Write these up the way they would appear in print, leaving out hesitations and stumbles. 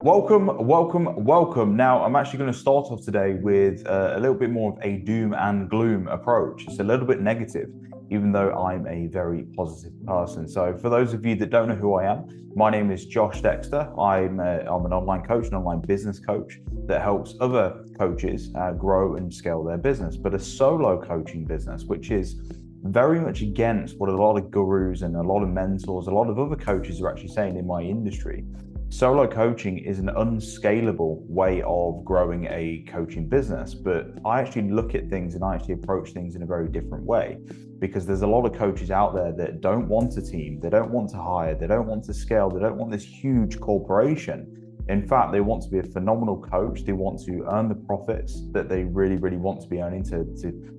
Welcome. Now, I'm actually going to start off today with a little bit more of a doom and gloom approach. It's a little bit negative, even though I'm a very positive person. So, for those of you that don't know who I am, my name is Josh Dexter. I'm an online coach, an online business coach that helps other coaches grow and scale their business, but a solo coaching business, which is very much against what a lot of gurus and a lot of mentors, a lot of other coaches are actually saying in my industry. Solo coaching is an unscalable way of growing a coaching business, but I actually look at things and I actually approach things in a very different way because there's a lot of coaches out there that don't want a team, they don't want to hire, they don't want to scale, they don't want this huge corporation. In fact, they want to be a phenomenal coach. They want to earn the profits that they really, really want to be earning to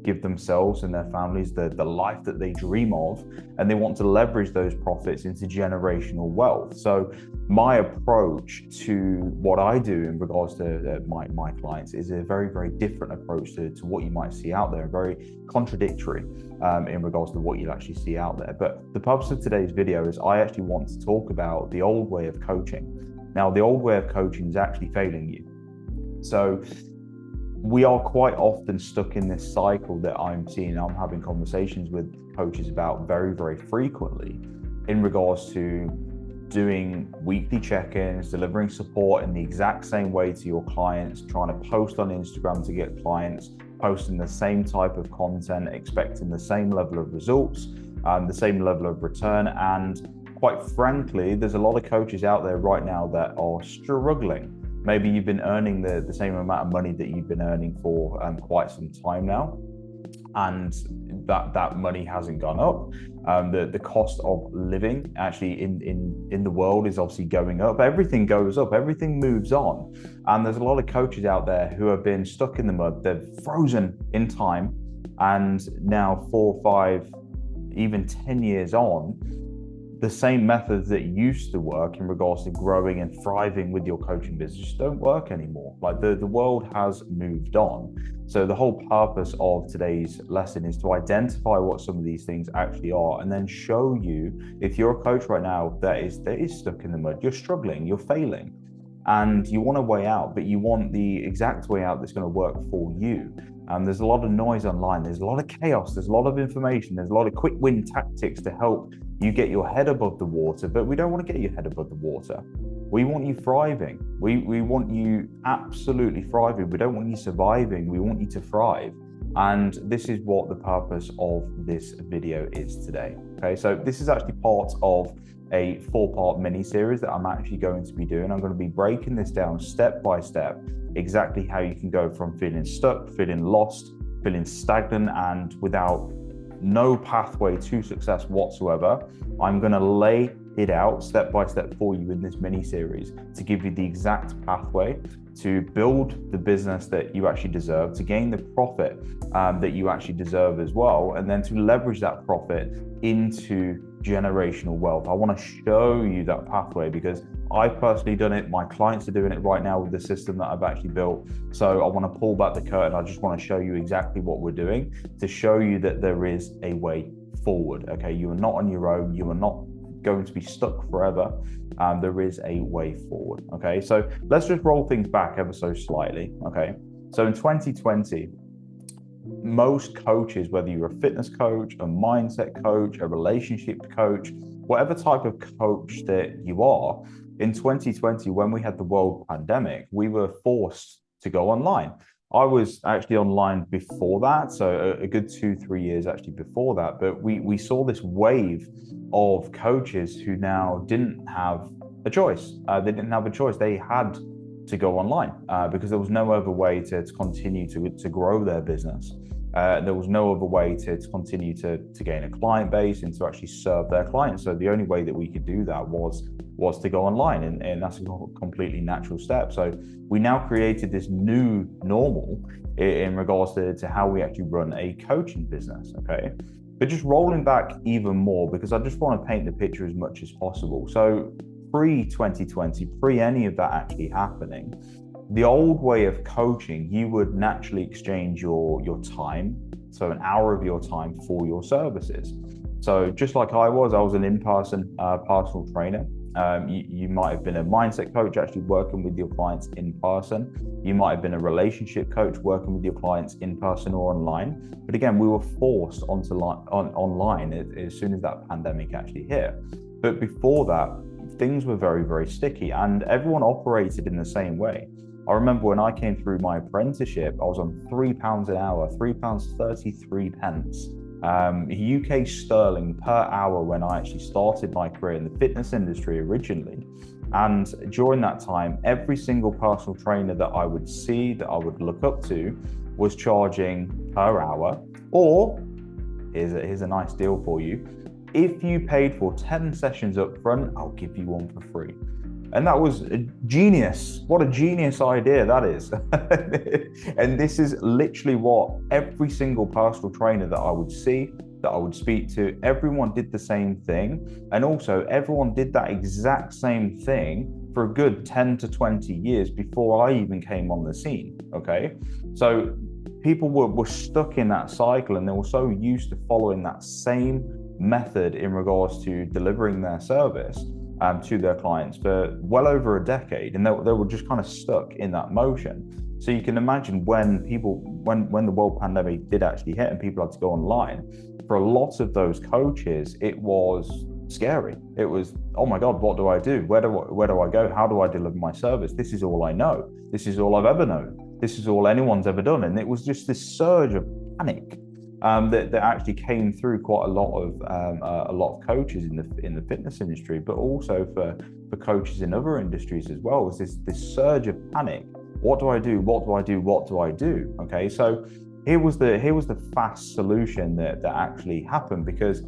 give themselves and their families the life that they dream of. And they want to leverage those profits into generational wealth. So my approach to what I do in regards to my clients is a very, very different approach to what you might see out there, very contradictory in regards to what you'll actually see out there. But the purpose of today's video is I actually want to talk about the old way of coaching. Now, the old way of coaching is actually failing you. So we are quite often stuck in this cycle that I'm having conversations with coaches about very, very frequently in regards to doing weekly check-ins, delivering support in the exact same way to your clients, trying to post on Instagram to get clients, posting the same type of content, expecting the same level of results, the same level of return. And quite frankly, there's a lot of coaches out there right now that are struggling. Maybe you've been earning the same amount of money that you've been earning for quite some time now, and that money hasn't gone up. The cost of living actually in the world is obviously going up. Everything goes up, everything moves on. And there's a lot of coaches out there who have been stuck in the mud, they're frozen in time, and now 4, 5, even 10 years on, the same methods that used to work in regards to growing and thriving with your coaching business just don't work anymore. Like the world has moved on. So the whole purpose of today's lesson is to identify what some of these things actually are and then show you, if you're a coach right now that is stuck in the mud, you're struggling, you're failing, and you want a way out, but you want the exact way out that's going to work for you. There's a lot of noise online, there's a lot of chaos, there's a lot of information, there's a lot of quick win tactics to help you get your head above the water, but we don't want to get your head above the water. We want you thriving. We want you absolutely thriving. We don't want you surviving. We want you to thrive. And this is what the purpose of this video is today. Okay, so this is actually part of a 4-part mini series that I'm actually going to be doing. I'm going to be breaking this down step by step, exactly how you can go from feeling stuck, feeling lost, feeling stagnant, and without no pathway to success whatsoever. I'm going to lay it out step by step for you in this mini series to give you the exact pathway to build the business that you actually deserve, to gain the profit that you actually deserve as well, and then to leverage that profit into generational wealth. I want to show you that pathway because I've personally done it. My clients are doing it right now with the system that I've actually built. So I want to pull back the curtain. I just want to show you exactly what we're doing to show you that there is a way forward. Okay, you are not on your own. You are not going to be stuck forever. There is a way forward. Okay, so let's just roll things back ever so slightly. Okay, so in 2020, most coaches, whether you're a fitness coach, a mindset coach, a relationship coach, whatever type of coach that you are, in 2020, when we had the world pandemic, we were forced to go online. I was actually online before that, so a good 2-3 years actually before that, but we saw this wave of coaches who now didn't have a choice. They didn't have a choice. They had to go online because there was no other way to continue to grow their business. There was no other way to continue to gain a client base and to actually serve their clients. So the only way that we could do that was to go online, and that's a completely natural step. So we now created this new normal in regards to how we actually run a coaching business. Okay, but just rolling back even more, because I just want to paint the picture as much as possible. So pre-2020, pre any of that actually happening, the old way of coaching, you would naturally exchange your time, so an hour of your time, for your services. So just like I was an in-person personal trainer. You might have been a mindset coach actually working with your clients in person. You might have been a relationship coach working with your clients in person or online. But again, we were forced onto online as soon as that pandemic actually hit. But before that, things were very, very sticky, and everyone operated in the same way. I remember when I came through my apprenticeship, I was on £3 an hour, £3.33. UK sterling per hour when I actually started my career in the fitness industry originally. And during that time, every single personal trainer that I would see, that I would look up to, was charging per hour. Or here's a nice deal for you. If you paid for 10 sessions up front, I'll give you one for free. And that was a genius. What a genius idea that is. And this is literally what every single personal trainer that I would see, that I would speak to, everyone did the same thing. And also everyone did that exact same thing for a good 10 to 20 years before I even came on the scene, okay? So people were stuck in that cycle, and they were so used to following that same method in regards to delivering their service to their clients for well over a decade, and they were just kind of stuck in that motion. So you can imagine when the world pandemic did actually hit and people had to go online, for a lot of those coaches, it was scary. It was, oh my God, what do I do? Where do I go? How do I deliver my service? This is all I know. This is all I've ever known. This is all anyone's ever done. And it was just this surge of panic that actually came through quite a lot of coaches in the fitness industry, but also for coaches in other industries as well. Was this surge of panic? What do I do? What do I do? What do I do? Okay, so here was the fast solution that actually happened, because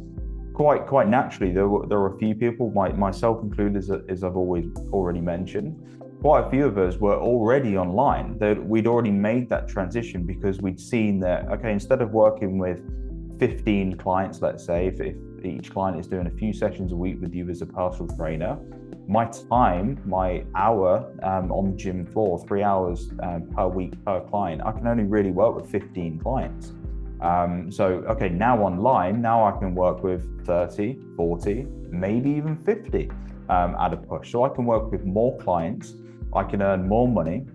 quite naturally there were a few people, myself included, as I've already mentioned. Quite a few of us were already online. That we'd already made that transition because we'd seen that, okay, instead of working with 15 clients, let's say, if each client is doing a few sessions a week with you as a personal trainer, my hour on the gym floor, 3 hours per week per client, I can only really work with 15 clients. So, okay, now online, now I can work with 30, 40, maybe even 50 at a push. So I can work with more clients. I can earn more money,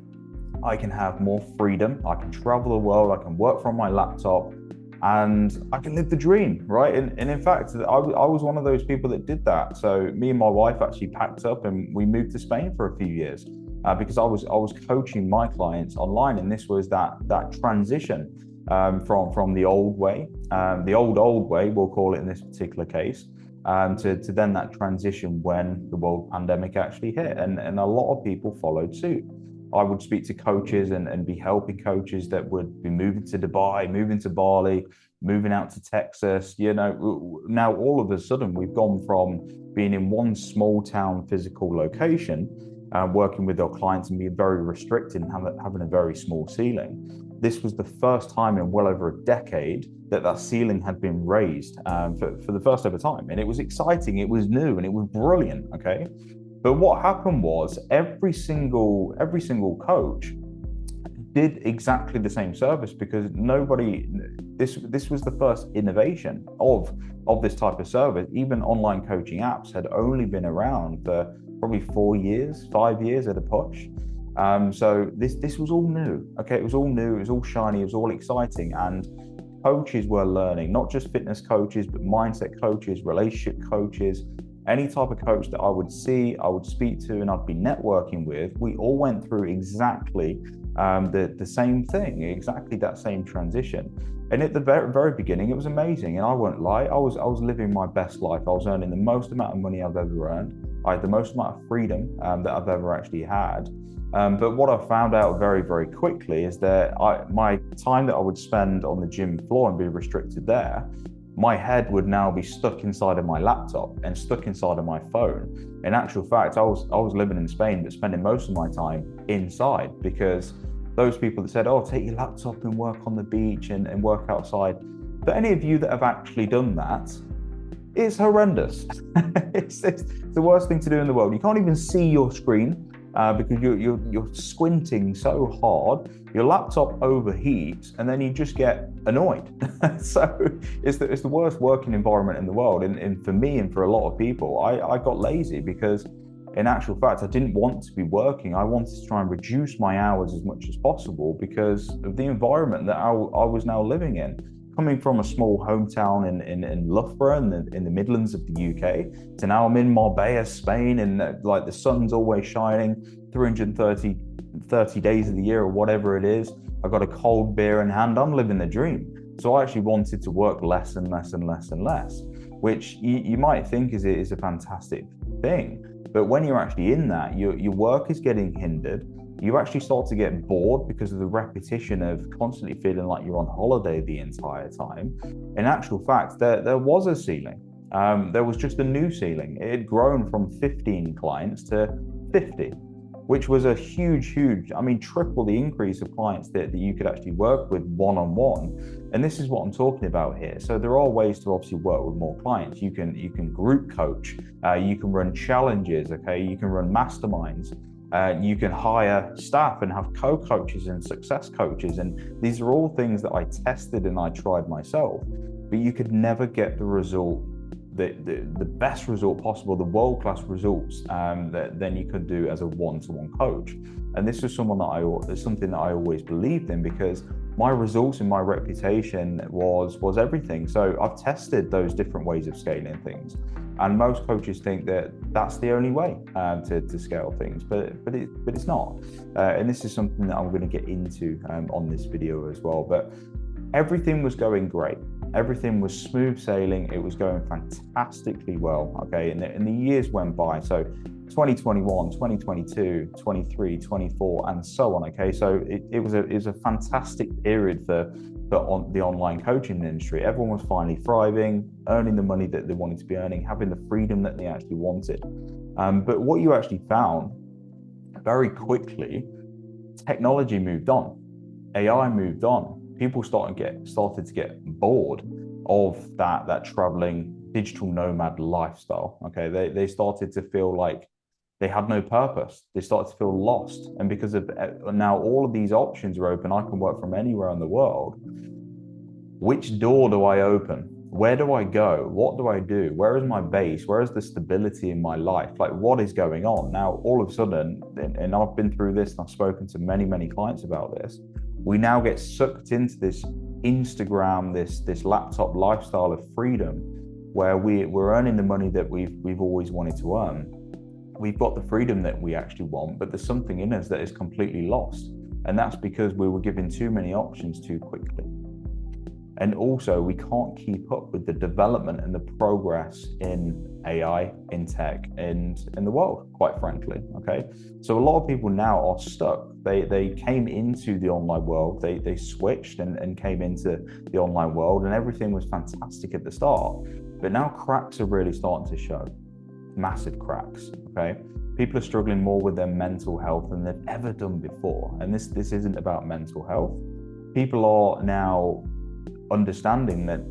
I can have more freedom, I can travel the world, I can work from my laptop, and I can live the dream, right? And in fact, I was one of those people that did that. So me and my wife actually packed up and we moved to Spain for a few years because I was coaching my clients online, and this was that transition from the old way, the old way, we'll call it in this particular case, to then that transition when the world pandemic actually hit, and a lot of people followed suit. I would speak to coaches and be helping coaches that would be moving to Dubai, moving to Bali, moving out to Texas. You know, now all of a sudden we've gone from being in one small town physical location, working with our clients and being very restricted and having a very small ceiling. This was the first time in well over a decade that ceiling had been raised for the first ever time. And it was exciting, it was new, and it was brilliant, okay? But what happened was every single coach did exactly the same service, because this was the first innovation of this type of service. Even online coaching apps had only been around for probably 4 years, 5 years at a push. So this was all new, okay? It was all new, it was all shiny, it was all exciting, and coaches were learning, not just fitness coaches, but mindset coaches, relationship coaches, any type of coach that I would see, I would speak to, and I'd be networking with. We all went through exactly the same thing, exactly that same transition. And at the very beginning, it was amazing. And I won't lie, I was living my best life. I was earning the most amount of money I've ever earned. I had the most amount of freedom that I've ever actually had. But what I found out very, very quickly is that my time that I would spend on the gym floor and be restricted there, my head would now be stuck inside of my laptop and stuck inside of my phone. In actual fact, I was living in Spain, but spending most of my time inside, because those people that said, oh, take your laptop and work on the beach and work outside. For any of you that have actually done that, it's horrendous. It's the worst thing to do in the world. You can't even see your screen because you're squinting so hard. Your laptop overheats, and then you just get annoyed. So it's the worst working environment in the world. And for me and for a lot of people, I got lazy because In actual fact, I didn't want to be working. I wanted to try and reduce my hours as much as possible because of the environment that I was now living in. Coming from a small hometown in Loughborough in the Midlands of the UK to now I'm in Marbella, Spain, and like the sun's always shining 330 days of the year or whatever it is. I've got a cold beer in hand. I'm living the dream. So I actually wanted to work less and less and less and less, which you might think is a fantastic thing. But when you're actually in that, your work is getting hindered. You actually start to get bored because of the repetition of constantly feeling like you're on holiday the entire time. In actual fact, there was a ceiling. There was just a new ceiling. It had grown from 15 clients to 50, which was a huge, triple the increase of clients that you could actually work with one-on-one. And this is what I'm talking about here. So there are ways to obviously work with more clients. You can group coach, you can run challenges, okay? You can run masterminds. You can hire staff and have co-coaches and success coaches. And these are all things that I tested and I tried myself, but you could never get the result, the best result possible, the world-class results than you could do as a one-to-one coach. And this is something that I always believed in, because my results and my reputation was everything. So I've tested those different ways of scaling things. And most coaches think that that's the only way to scale things, but it's not. And this is something that I'm going to get into on this video as well. But everything was going great. Everything was smooth sailing. It was going fantastically well. Okay, and the years went by. So 2021, 2022, 23, 24, and so on. Okay, so it was a fantastic period for the online coaching industry. Everyone was finally thriving, earning the money that they wanted to be earning, having the freedom that they actually wanted. But what you actually found very quickly, technology moved on, AI moved on. People started to get bored of that traveling digital nomad lifestyle. Okay, they started to feel like they had no purpose. They started to feel lost. And because of now all of these options are open, I can work from anywhere in the world. Which door do I open? Where do I go? What do I do? Where is my base? Where is the stability in my life? Like, what is going on? Now, all of a sudden, and I've been through this and I've spoken to many, many clients about this, we now get sucked into this Instagram, this laptop lifestyle of freedom, where we're earning the money that we've always wanted to earn. We've got the freedom that we actually want, but there's something in us that is completely lost. And that's because we were given too many options too quickly. And also, we can't keep up with the development and the progress in AI, in tech, and in the world, quite frankly, okay? So a lot of people now are stuck. They came into the online world, they switched and came into the online world, and everything was fantastic at the start. But now cracks are really starting to show, massive cracks, okay? People are struggling more with their mental health than they've ever done before. And this isn't about mental health. People are now understanding that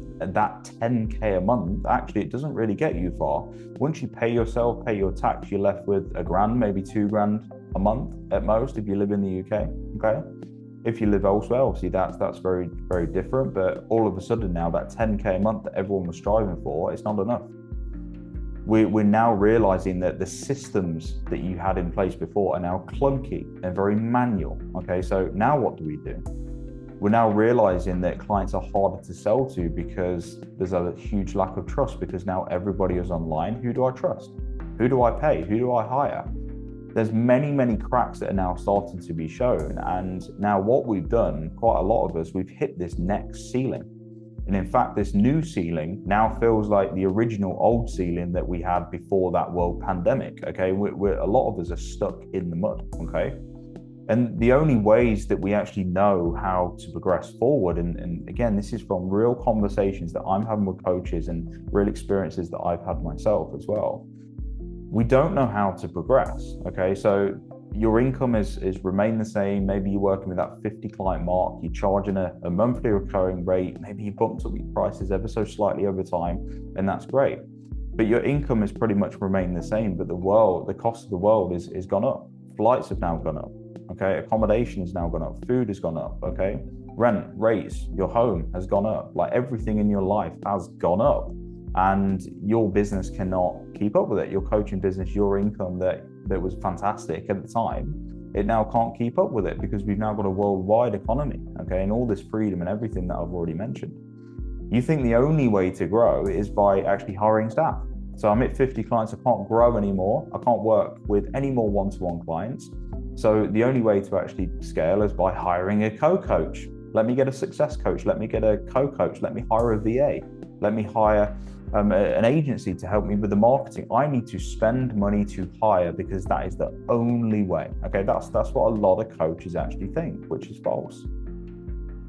10K a month, actually, it doesn't really get you far. Once you pay yourself, pay your tax, you're left with $1,000, maybe $2,000 a month at most if you live in the UK, okay? If you live elsewhere, obviously that's very, very different. But all of a sudden now, that 10K a month that everyone was striving for, it's not enough. We're now realizing that the systems that you had in place before are now clunky and very manual, okay? So now what do we do? We're now realizing that clients are harder to sell to because there's a huge lack of trust, because now everybody is online. Who do I trust? Who do I pay? Who do I hire? There's many, many cracks that are now starting to be shown. And now what we've done, quite a lot of us, we've hit this next ceiling. And in fact, this new ceiling now feels like the original old ceiling that we had before that world pandemic, okay? A lot of us are stuck in the mud, okay? And the only ways that we actually know how to progress forward, and again, this is from real conversations that I'm having with coaches and real experiences that I've had myself as well. We don't know how to progress, okay? So your income is remained the same. Maybe you're working with that 50 client mark, you're charging a monthly recurring rate, maybe you bumped up your prices ever so slightly over time, and that's great. But your income has pretty much remained the same, but the cost of the world is gone up. Flights have now gone up. Okay, accommodation has now gone up, food has gone up, okay? Rent, rates, your home has gone up. Like, everything in your life has gone up, and your business cannot keep up with it. Your coaching business, your income that that was fantastic at the time, it now can't keep up with it because we've now got a worldwide economy, okay, and all this freedom and everything that I've already mentioned. You think the only way to grow is by actually hiring staff. So I'm at 50 clients, I can't grow anymore. I can't work with any more one-to-one clients. So the only way to actually scale is by hiring a co-coach. Let me get a success coach. Let me get a co-coach. Let me hire a VA. Let me hire an agency to help me with the marketing. I need to spend money to hire because that is the only way. Okay, that's what a lot of coaches actually think, which is false.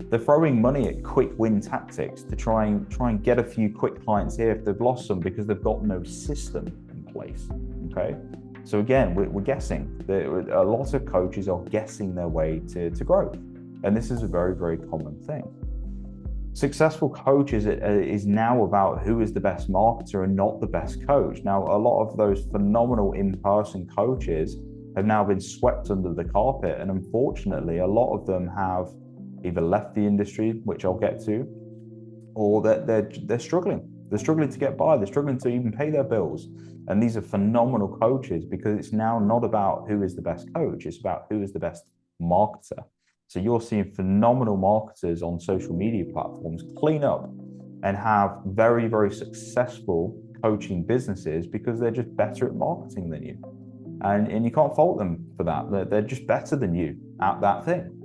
They're throwing money at quick win tactics to try and get a few quick clients here if they've lost some because they've got no system in place. Okay, so again, we're guessing. A lot of coaches are guessing their way to growth, and this is a very, very common thing. Successful coaches is now about who is the best marketer and not the best coach. Now, a lot of those phenomenal in-person coaches have now been swept under the carpet, and unfortunately, a lot of them have either left the industry, which I'll get to, or they're struggling. They're struggling to get by. They're struggling to even pay their bills. And these are phenomenal coaches because it's now not about who is the best coach. It's about who is the best marketer. So you're seeing phenomenal marketers on social media platforms clean up and have very, very successful coaching businesses because they're just better at marketing than you. And you can't fault them for that. They're just better than you at that thing.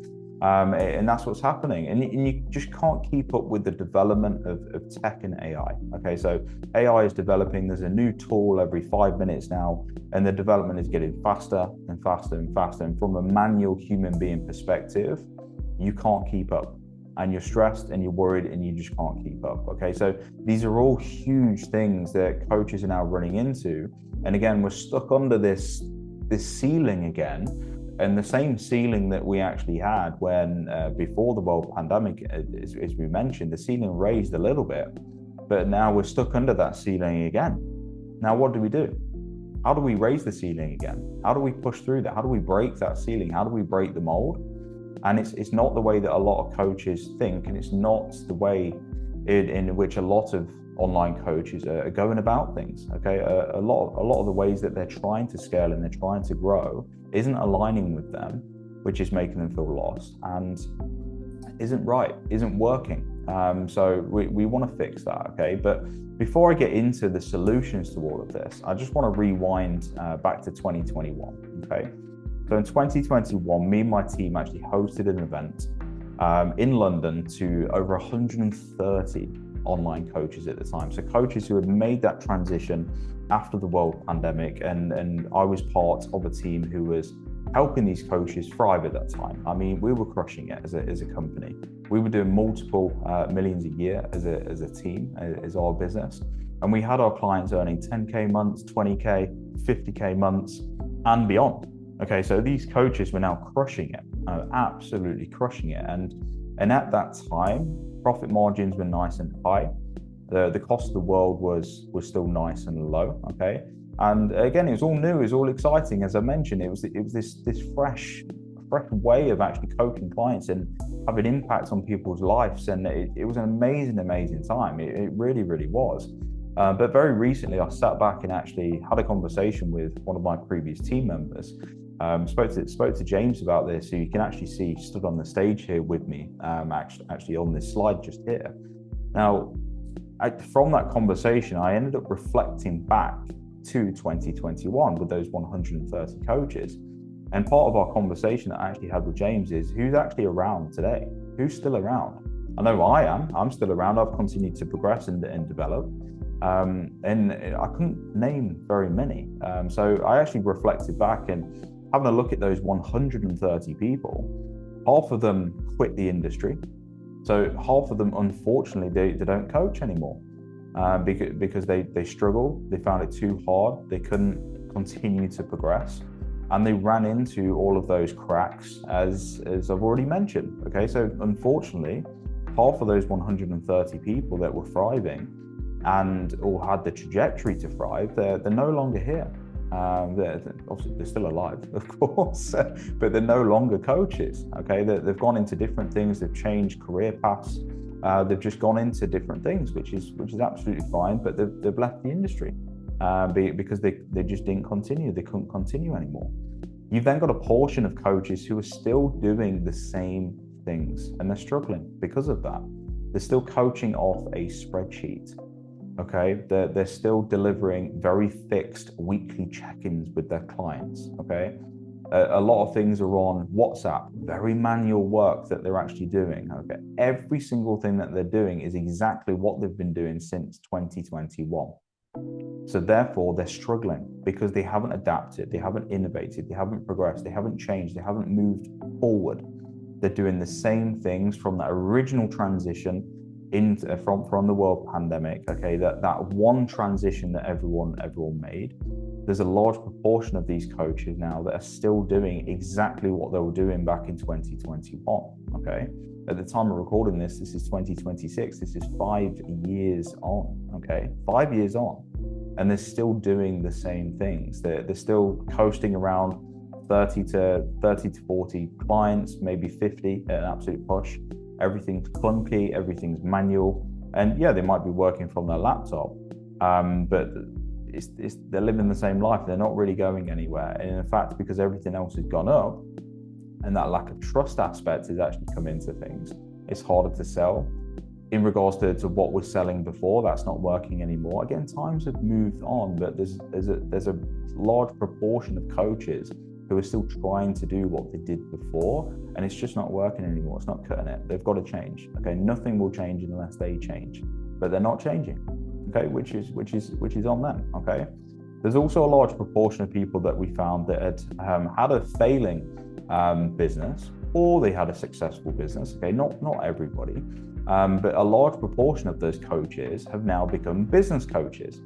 And that's what's happening. And you just can't keep up with the development of tech and AI. Okay, so AI is developing. There's a new tool every 5 minutes now, and the development is getting faster and faster and faster. And from a manual human being perspective, you can't keep up. And you're stressed and you're worried and you just can't keep up. Okay, so these are all huge things that coaches are now running into. And again, we're stuck under this ceiling again. And the same ceiling that we actually had when before the world pandemic, as we mentioned, the ceiling raised a little bit, but now we're stuck under that ceiling again. Now, what do we do? How do we raise the ceiling again? How do we push through that? How do we break that ceiling? How do we break the mold? And it's not the way that a lot of coaches think, and it's not the way in which a lot of online coaches are going about things. Okay, a lot of the ways that they're trying to scale and they're trying to grow isn't aligning with them, which is making them feel lost and isn't right, isn't working. So we want to fix that. Okay, but before I get into the solutions to all of this, I just want to rewind back to 2021. Okay, so in 2021, me and my team actually hosted an event in London to over 130 online coaches at the time. So coaches who had made that transition after the world pandemic, and I was part of a team who was helping these coaches thrive at that time. I mean, we were crushing it as a company. We were doing multiple millions a year as a team, as our business. And we had our clients earning 10K months, 20K, 50K months, and beyond. Okay, so these coaches were now crushing it, absolutely crushing it. And at that time, profit margins were nice and high. The cost of the world was still nice and low. Okay, and again, it was all new, it was all exciting. As I mentioned, it was this fresh way of actually coaching clients and having impact on people's lives, and it was an amazing time. It really was. But very recently, I sat back and actually had a conversation with one of my previous team members. Spoke to James about this, who you can actually see stood on the stage here with me, actually on this slide just here. Now, from that conversation, I ended up reflecting back to 2021 with those 130 coaches. And part of our conversation that I actually had with James is, who's actually around today? Who's still around? I know I am. I'm still around. I've continued to progress and develop. And I couldn't name very many. So I actually reflected back and having a look at those 130 people, half of them quit the industry. So half of them, unfortunately, they don't coach anymore because they struggled. They found it too hard. They couldn't continue to progress. And they ran into all of those cracks, as I've already mentioned. Okay, so unfortunately, half of those 130 people that were thriving and all had the trajectory to thrive, they're no longer here. They're still alive, of course, but they're no longer coaches. Okay, they've gone into different things. They've changed career paths. They've just gone into different things, which is absolutely fine. But they've left the industry. because they just didn't continue. They couldn't continue anymore. You've then got a portion of coaches who are still doing the same things and they're struggling because of that. They're still coaching off a spreadsheet. Okay, they're still delivering very fixed weekly check-ins with their clients. Okay, a lot of things are on WhatsApp, very manual work that they're actually doing. Okay, every single thing that they're doing is exactly what they've been doing since 2021. So therefore, they're struggling because they haven't adapted, they haven't innovated, they haven't progressed, they haven't changed, they haven't moved forward. They're doing the same things from that original transition from the world pandemic. Okay, that one transition that everyone made. There's a large proportion of these coaches now that are still doing exactly what they were doing back in 2021. Okay, at the time of recording this is 2026. This is 5 years on. Okay, 5 years on, and they're still doing the same things. They're still coasting around 30 to 40 clients, maybe 50 at an absolute push. Everything's clunky, everything's manual, and yeah, they might be working from their laptop, but they're living the same life. They're not really going anywhere. And in fact, because everything else has gone up, and that lack of trust aspect has actually come into things, it's harder to sell. In regards to what we're selling before, that's not working anymore. Again, times have moved on, but there's a large proportion of coaches who are still trying to do what they did before, and it's just not working anymore. It's not cutting it. They've got to change. Okay, nothing will change unless they change, but they're not changing. Okay, which is on them. Okay, there's also a large proportion of people that we found that had a failing business, or they had a successful business. Okay, not everybody, but a large proportion of those coaches have now become business coaches.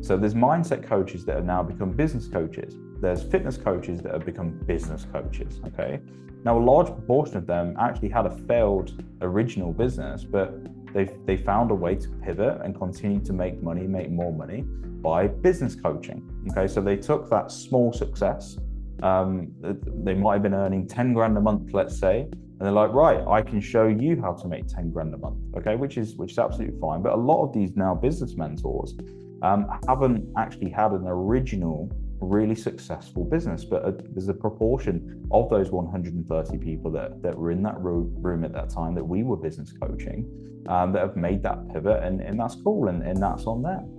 So there's mindset coaches that have now become business coaches. There's fitness coaches that have become business coaches. Okay, now a large proportion of them actually had a failed original business, but they found a way to pivot and continue to make more money by business coaching. Okay, so they took that small success. They might have been earning 10 grand a month, let's say, and they're like, right, I can show you how to make 10 grand a month. Okay, which is absolutely fine. But a lot of these now business mentors haven't actually had an original really successful business, but there's a proportion of those 130 people that were in that room at that time that we were business coaching, that have made that pivot, and that's cool, and that's on them.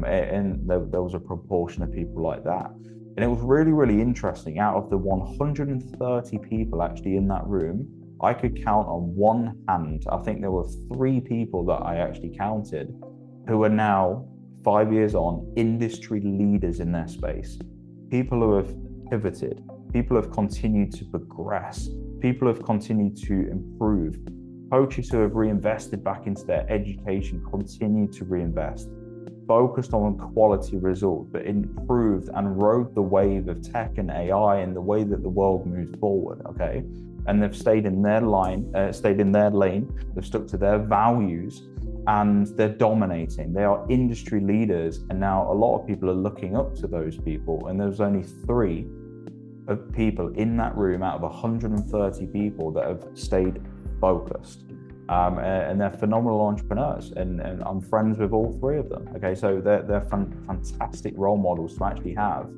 And there was a proportion of people like that, and it was really interesting. Out of the 130 people actually in that room, I could count on one hand. I think there were 3 people that I actually counted who are now 5 years on, industry leaders in their space. People who have pivoted, people who have continued to progress, people who have continued to improve, coaches who have reinvested back into their education, continue to reinvest, focused on quality results, but improved and rode the wave of tech and AI and the way that the world moves forward. Okay, and they've stayed in their lane, they've stuck to their values, and they're dominating. They are industry leaders, and now a lot of people are looking up to those people. And there's only 3 of people in that room out of 130 people that have stayed focused, and they're phenomenal entrepreneurs, and I'm friends with all 3 of them. Okay, so they're fantastic role models to actually have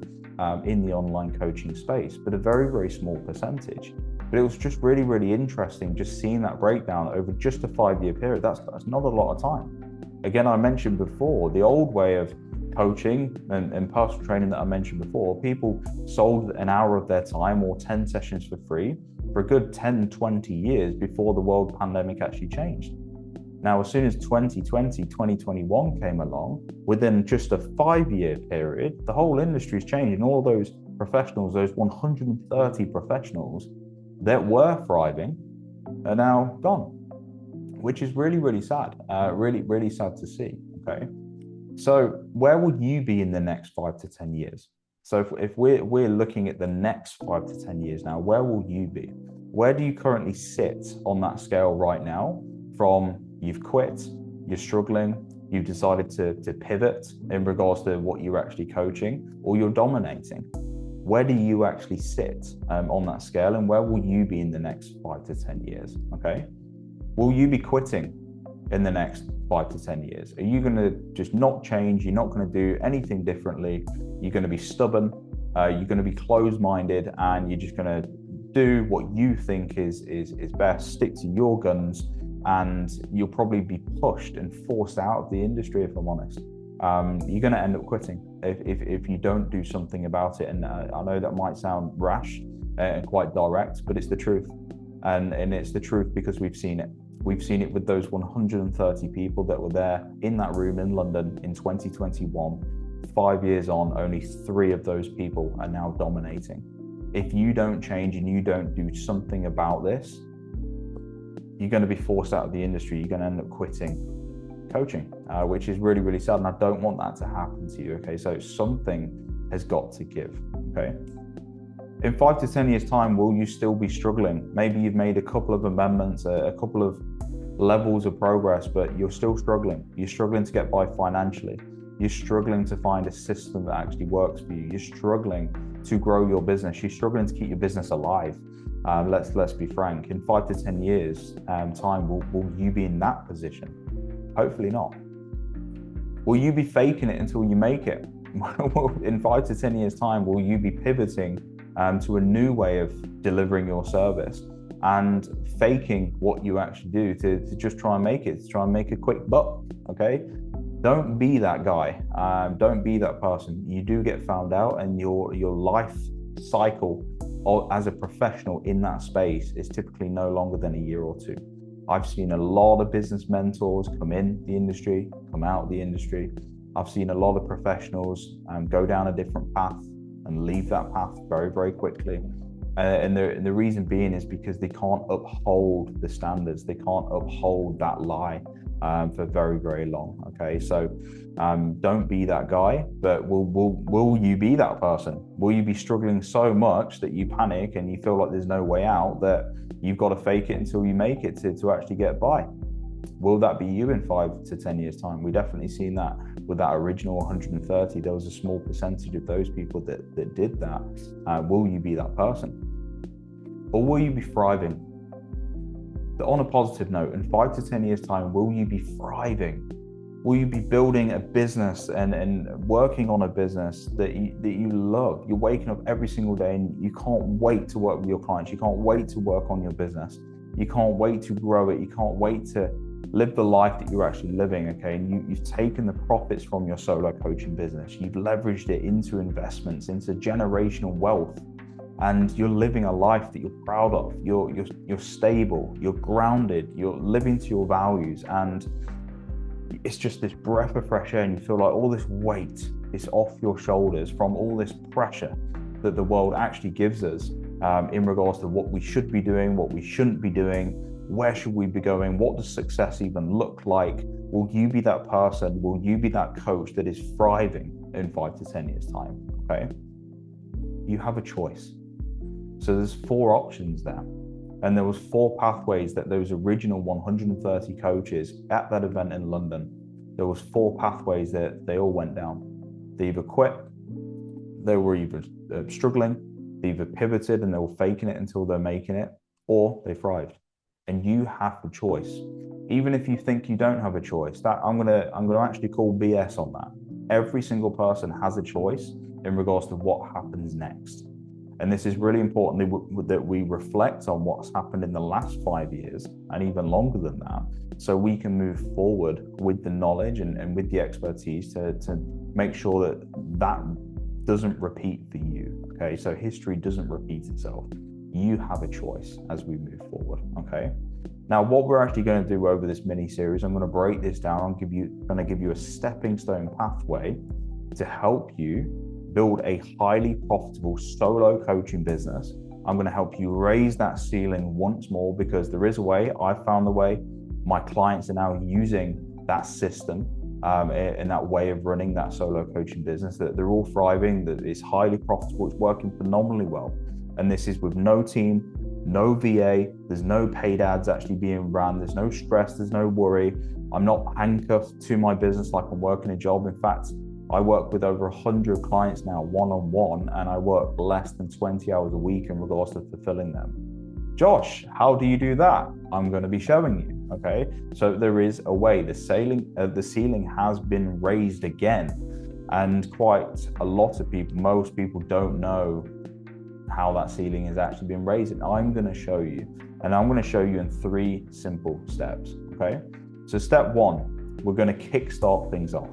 in the online coaching space, but a very small percentage. But it was just really interesting just seeing that breakdown over just a 5-year period. That's not a lot of time. Again, I mentioned before, the old way of coaching and personal training that I mentioned before, people sold an hour of their time or 10 sessions for free for a good 10-20 years before the world pandemic actually changed. Now, as soon as 2021 came along, within just a 5-year period, the whole industry's changed, and all those professionals, those 130 professionals that were thriving, are now gone, which is really sad. Really sad to see. Okay, so where will you be in the next 5 to 10 years? So if we're looking at the next 5 to 10 years now, where will you be? Where do you currently sit on that scale right now? From you've quit, you're struggling, you've decided to pivot in regards to what you're actually coaching, or you're dominating. Where do you actually sit on that scale, and where will you be in the next 5 to 10 years? Okay, will you be quitting in the next 5 to 10 years? Are you going to just not change? You're not going to do anything differently? You're going to be stubborn? You're going to be closed-minded, and you're just going to do what you think is best, stick to your guns, and you'll probably be pushed and forced out of the industry, if I'm honest. You're going to end up quitting if you don't do something about it. And I know that might sound rash and quite direct, but it's the truth. And it's the truth because we've seen it. We've seen it with those 130 people that were there in that room in London in 2021. 5 years on, only 3 of those people are now dominating. If you don't change and you don't do something about this, you're going to be forced out of the industry. You're going to end up quitting coaching, which is really, really sad. And I don't want that to happen to you. Okay, so something has got to give. Okay. In 5 to 10 years' time, will you still be struggling? Maybe you've made a couple of amendments, a couple of levels of progress, but you're still struggling. You're struggling to get by financially. You're struggling to find a system that actually works for you. You're struggling to grow your business. You're struggling to keep your business alive. Let's be frank. In 5 to 10 years' time, will you be in that position? Hopefully not. Will you be faking it until you make it? In 5 to 10 years' time, will you be pivoting to a new way of delivering your service and faking what you actually do to just try and make it, to try and make a quick buck? Okay, don't be that guy. Don't be that person. You do get found out, and your life cycle as a professional in that space is typically no longer than a year or 2. I've seen a lot of business mentors come in the industry, come out of the industry. I've seen a lot of professionals go down a different path and leave that path very, very quickly. And the reason being is because they can't uphold the standards. They can't uphold that lie for very, very long. Okay, so don't be that guy, but will you be that person? Will you be struggling so much that you panic and you feel like there's no way out, that you've got to fake it until you make it to actually get by? Will that be you in 5 to 10 years' time? We've definitely seen that with that original 130. There was a small percentage of those people that did that. Will you be that person? Or will you be thriving? But on a positive note, in 5 to 10 years' time, will you be thriving? Will you be building a business and working on a business that you love? You're waking up every single day and you can't wait to work with your clients. You can't wait to work on your business. You can't wait to grow it. You can't wait to live the life that you're actually living, okay? And you've taken the profits from your solo coaching business. You've leveraged it into investments, into generational wealth. And you're living a life that you're proud of. You're stable, you're grounded, you're living to your values, and it's just this breath of fresh air, and you feel like all this weight is off your shoulders from all this pressure that the world actually gives us in regards to what we should be doing, what we shouldn't be doing, where should we be going, what does success even look like? Will you be that person? Will you be that coach that is thriving in 5 to 10 years' time? Okay, you have a choice. So there's 4 options there. And there was 4 pathways that those original 130 coaches at that event in London, there was 4 pathways that they all went down. They either quit, they were either struggling, they either pivoted and they were faking it until they're making it, or they thrived. And you have a choice. Even if you think you don't have a choice, that I'm gonna actually call BS on that. Every single person has a choice in regards to what happens next. And this is really important that we reflect on what's happened in the last 5 years and even longer than that, so we can move forward with the knowledge and with the expertise to make sure that that doesn't repeat for you. Okay, so history doesn't repeat itself. You have a choice as we move forward. Okay, now what we're actually going to do over this mini series, I'm going to break this down. I'm going to give you a stepping stone pathway to help you build a highly profitable solo coaching business. I'm going to help you raise that ceiling once more, because there is a way. I found the way. My clients are now using that system in that way of running that solo coaching business, that they're all thriving, that it's highly profitable, it's working phenomenally well. And this is with no team, no VA, there's no paid ads actually being run, there's no stress, there's no worry. I'm not handcuffed to my business like I'm working a job. In fact, I work with over 100 clients now one-on-one, and I work less than 20 hours a week in regards to fulfilling them. Josh, how do you do that? I'm going to be showing you. okay? So there is a way. The ceiling has been raised again, and quite a lot of people, most people don't know how that ceiling has actually been raised, and I'm going to show you. And I'm going to show you in 3 simple steps, okay? So step 1, we're going to kickstart things off.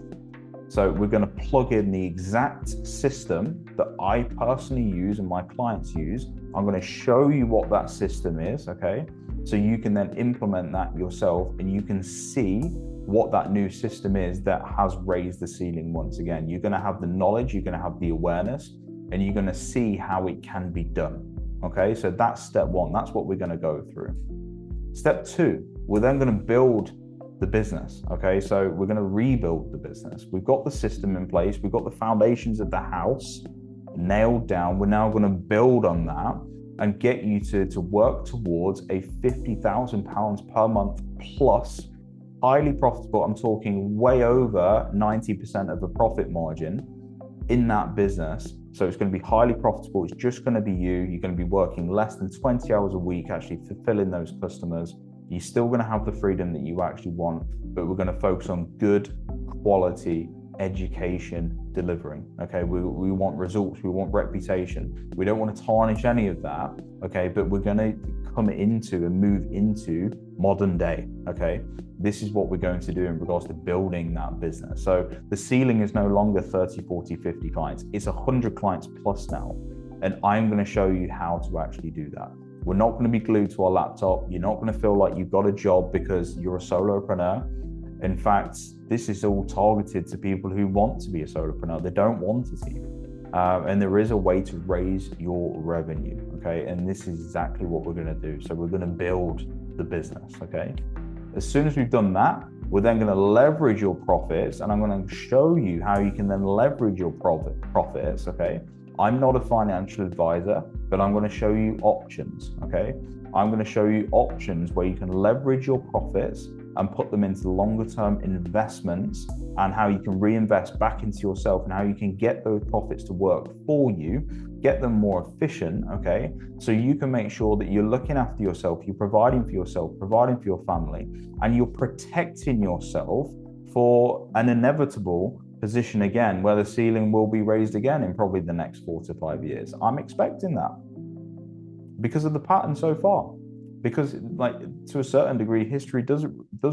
So we're going to plug in the exact system that I personally use and my clients use. I'm going to show you what that system is, okay? So you can then implement that yourself, and you can see what that new system is that has raised the ceiling once again. You're going to have the knowledge, you're going to have the awareness, and you're going to see how it can be done. Okay, so that's step 1. That's what we're going to go through. Step 2, we're then going to build the business. Okay, so we're going to rebuild the business. We've got the system in place. We've got the foundations of the house nailed down. We're now going to build on that and get you to work towards a £50,000 per month plus, highly profitable. I'm talking way over 90% of a profit margin in that business. So it's going to be highly profitable. It's just going to be you. You're going to be working less than 20 hours a week, actually fulfilling those customers. You're still going to have the freedom that you actually want, but we're going to focus on good quality education delivering. Okay, we want results, we want reputation. We don't want to tarnish any of that. Okay, but we're going to come into and move into modern day. Okay, this is what we're going to do in regards to building that business. So the ceiling is no longer 30, 40, 50 clients. It's 100 clients plus now. And I'm going to show you how to actually do that. We're not going to be glued to our laptop. You're not going to feel like you've got a job because you're a solopreneur. In fact, this is all targeted to people who want to be a solopreneur. They don't want a team. And there is a way to raise your revenue. Okay. And this is exactly what we're going to do. So we're going to build the business. Okay. As soon as we've done that, we're then going to leverage your profits, and I'm going to show you how you can then leverage your profits, okay? I'm not a financial advisor, but I'm going to show you options, okay? I'm going to show you options where you can leverage your profits and put them into longer term investments, and how you can reinvest back into yourself, and how you can get those profits to work for you, get them more efficient, okay? So you can make sure that you're looking after yourself, you're providing for yourself, providing for your family, and you're protecting yourself for an inevitable position again, where the ceiling will be raised again in probably the next 4 to 5 years. I'm expecting that because of the pattern so far. Because, like, to a certain degree, history does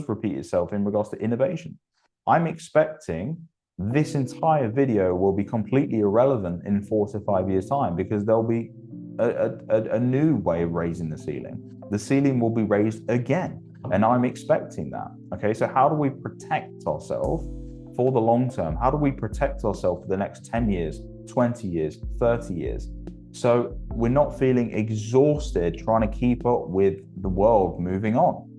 repeat itself in regards to innovation. I'm expecting this entire video will be completely irrelevant in 4 to 5 years' time, because there'll be a new way of raising the ceiling. The ceiling will be raised again, and I'm expecting that. Okay, so how do we protect ourselves for the long term? How do we protect ourselves for the next 10 years, 20 years, 30 years? So we're not feeling exhausted trying to keep up with the world moving on.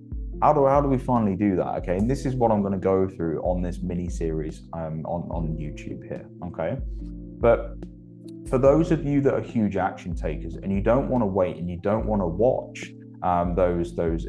How do we finally do that? Okay, and this is what I'm going to go through on this mini series on YouTube here. Okay, but for those of you that are huge action takers and you don't want to wait and you don't want to watch those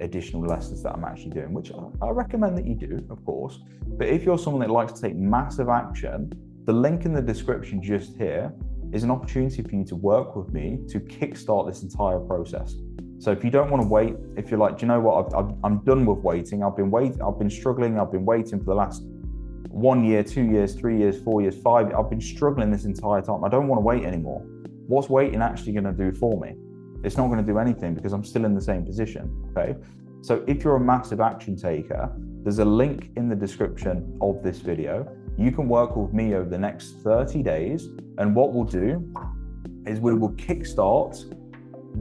additional lessons that I'm actually doing, which I recommend that you do, of course. But if you're someone that likes to take massive action, the link in the description just here is an opportunity for you to work with me to kickstart this entire process. So if you don't want to wait, if you're like, do you know what, I'm done with waiting. I've been struggling. I've been waiting for the last 1 year, 2 years, 3 years, 4 years, 5 years. I've been struggling this entire time. I don't want to wait anymore. What's waiting actually going to do for me? It's not going to do anything, because I'm still in the same position. Okay. So if you're a massive action taker, there's a link in the description of this video. You can work with me over the next 30 days. And what we'll do is we will kickstart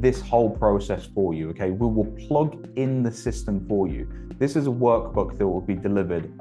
this whole process for you. Okay. We will plug in the system for you. This is a workbook that will be delivered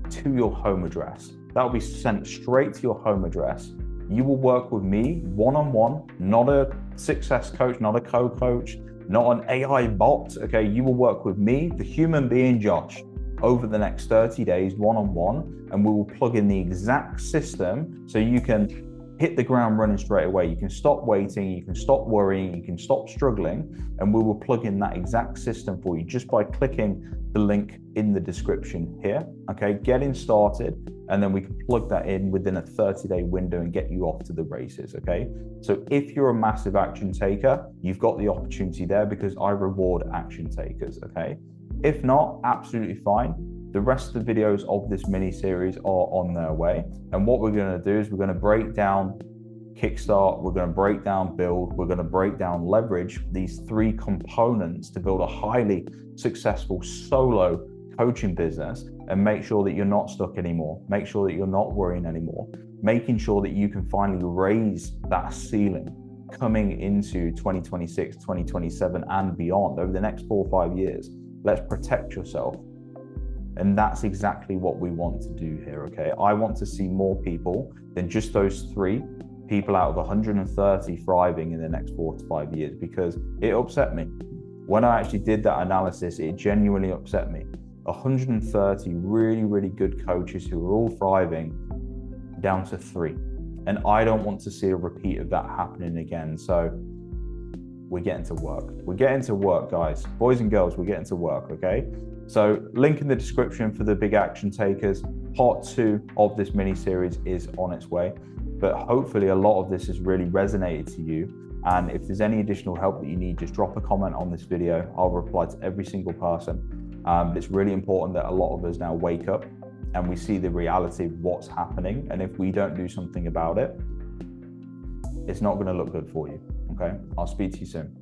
to your home address. That will be sent straight to your home address. You will work with me one-on-one, not a success coach, not a co-coach, not an AI bot. Okay, you will work with me, the human being Josh, over the next 30 days one-on-one, and we will plug in the exact system so you can hit the ground running straight away. You can stop waiting, you can stop worrying, you can stop struggling, and we will plug in that exact system for you just by clicking the link in the description here. Okay, getting started, and then we can plug that in within a 30-day window and get you off to the races. Okay, so if you're a massive action taker, you've got the opportunity there, because I reward action takers. Okay, If not, absolutely fine. The rest of the videos of this mini series are on their way. And what we're going to do is we're going to break down Kickstart, we're going to break down Build, we're going to break down Leverage, these three components to build a highly successful solo coaching business and make sure that you're not stuck anymore. Make sure that you're not worrying anymore. Making sure that you can finally raise that ceiling coming into 2026, 2027 and beyond over the next 4 or 5 years. Let's protect yourself. And that's exactly what we want to do here, okay? I want to see more people than just those 3 people out of 130 thriving in the next 4 to 5 years, because it upset me. When I actually did that analysis, it genuinely upset me. 130 really, really good coaches who are all thriving down to 3. And I don't want to see a repeat of that happening again. So we're getting to work. We're getting to work, guys. Boys and girls, we're getting to work, okay? So link in the description for the big action takers. Part 2 of this mini series is on its way. But hopefully a lot of this has really resonated to you. And if there's any additional help that you need, just drop a comment on this video. I'll reply to every single person. But it's really important that a lot of us now wake up and we see the reality of what's happening. And if we don't do something about it, it's not going to look good for you. Okay? I'll speak to you soon.